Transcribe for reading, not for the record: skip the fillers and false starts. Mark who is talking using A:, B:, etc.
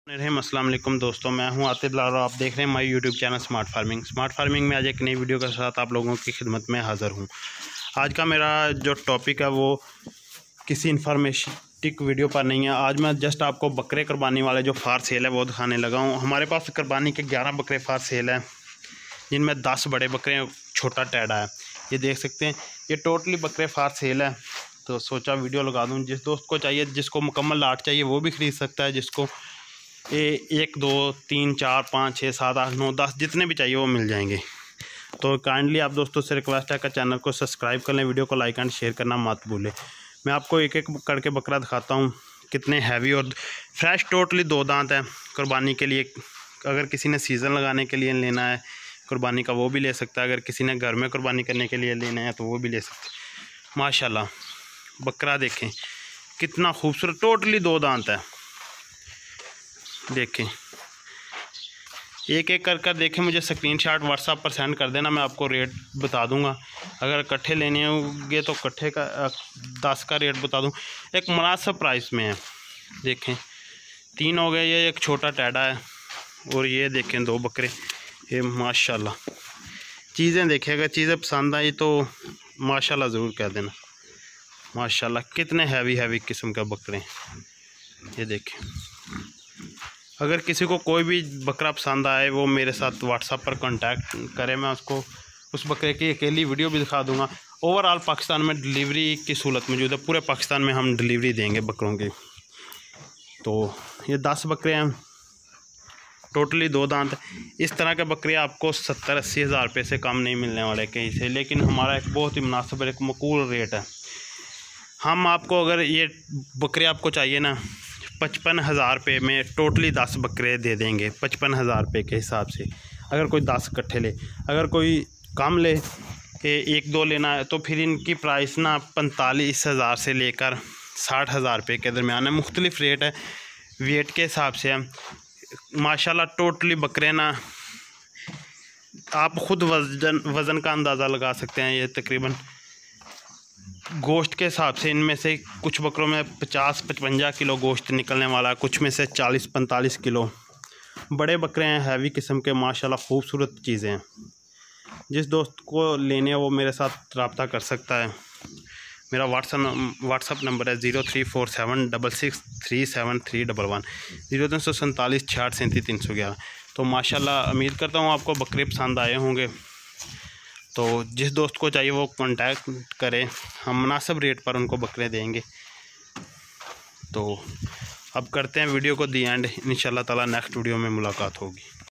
A: अस्सलाम वालेकुम दोस्तों, मैं हूं आतिफ लाल और आप देख रहे हैं my YouTube channel smart farming में आज एक नई वीडियो के साथ आप लोगों की खिदमत में हाज़िर हूं। आज का मेरा जो टॉपिक है वो किसी इन्फॉर्मेटिव वीडियो पर नहीं है। आज मैं जस्ट आपको बकरे कुर्बानी वाले जो फार सेल है वो दिखाने लगा हूँ। हमारे पास कुर्बानी के 11 बकरे फार सेल हैं, जिनमें 10 बड़े बकरे छोटा टैडा है। ये देख सकते हैं, ये टोटली बकरे फार सेल है। तो सोचा वीडियो लगा दूँ, जिस दोस्त को चाहिए, जिसको मुकम्मल लाट चाहिए वो भी ख़रीद सकता है। जिसको 1 2 3 4 5 6 7 8 9 10 जितने भी चाहिए वो मिल जाएंगे। तो काइंडली आप दोस्तों से रिक्वेस्ट है कि चैनल को सब्सक्राइब कर लें, वीडियो को लाइक एंड शेयर करना मत भूलें। मैं आपको एक एक करके बकरा दिखाता हूँ, कितने हैवी और फ्रेश, टोटली 2 दांत हैं। कुर्बानी के लिए अगर किसी ने सीज़न लगाने के लिए लेना है कुर्बानी का वो भी ले सकता है, अगर किसी ने घर में कुर्बानी करने के लिए लेना है तो वो भी ले सकते हैं। माशाल्लाह बकरा देखें कितना खूबसूरत, टोटली 2 दांत है। देखें, एक एक कर देखें, मुझे स्क्रीनशॉट व्हाट्सएप पर सेंड कर देना, मैं आपको रेट बता दूंगा। अगर इकट्ठे लेने होंगे तो इकट्ठे का 10 का रेट बता दूं, एक मुनासिब प्राइस में है। देखें 3 हो गए, ये एक छोटा टैडा है और ये देखें 2 बकरे। ये माशाल्लाह चीज़ें देखें, अगर चीज़ें पसंद आई तो माशाल्लाह ज़रूर कह देना। माशाल्लाह कितने हैवी किस्म के बकरे हैं। ये देखें, अगर किसी को कोई भी बकरा पसंद आए वो मेरे साथ व्हाट्सएप पर कांटेक्ट करे, मैं उसको उस बकरे की अकेली वीडियो भी दिखा दूंगा। ओवरऑल पाकिस्तान में डिलीवरी की सहूलत मौजूद है, पूरे पाकिस्तान में हम डिलीवरी देंगे बकरों की। तो ये 10 बकरे हैं, टोटली 2 दांत। इस तरह के बकरे आपको 70-80 हज़ार रुपये से कम नहीं मिलने वाले कहीं से, लेकिन हमारा एक बहुत ही मुनासिब, एक मकबूल रेट है। हम आपको, अगर ये बकरे आपको चाहिए ना, 55 हज़ार रुपये में टोटली 10 बकरे दे देंगे। 55 हज़ार रुपये के हिसाब से अगर कोई 10 इकट्ठे ले, अगर कोई कम ले 1 2 लेना है तो फिर इनकी प्राइस ना 45 हज़ार से लेकर 60 हज़ार रुपये के दरमियान है। मुख्तलिफ रेट है, वेट के हिसाब से है। माशाल्लाह टोटली बकरे ना आप ख़ुद वज़न का अंदाज़ा लगा सकते हैं। ये तकरीबन गोश्त के हिसाब से इनमें से कुछ बकरों में 50-55 किलो गोश्त निकलने वाला है, कुछ में से 40-45 किलो। बड़े बकरे हैं, हैवी किस्म के, माशाल्लाह खूबसूरत चीज़ें हैं। जिस दोस्त को लेने है वो मेरे साथ रब्ता कर सकता है। मेरा व्हाट्सअप नंबर है 0347663731 0347 66 311। तो माशाल्लाह उम्मीद करता हूँ आपको बकरे पसंद आए होंगे। तो जिस दोस्त को चाहिए वो कांटेक्ट करें, हम मुनासिब रेट पर उनको बकरे देंगे। तो अब करते हैं वीडियो को दी एंड, इंशाल्लाह ताला नेक्स्ट वीडियो में मुलाकात होगी।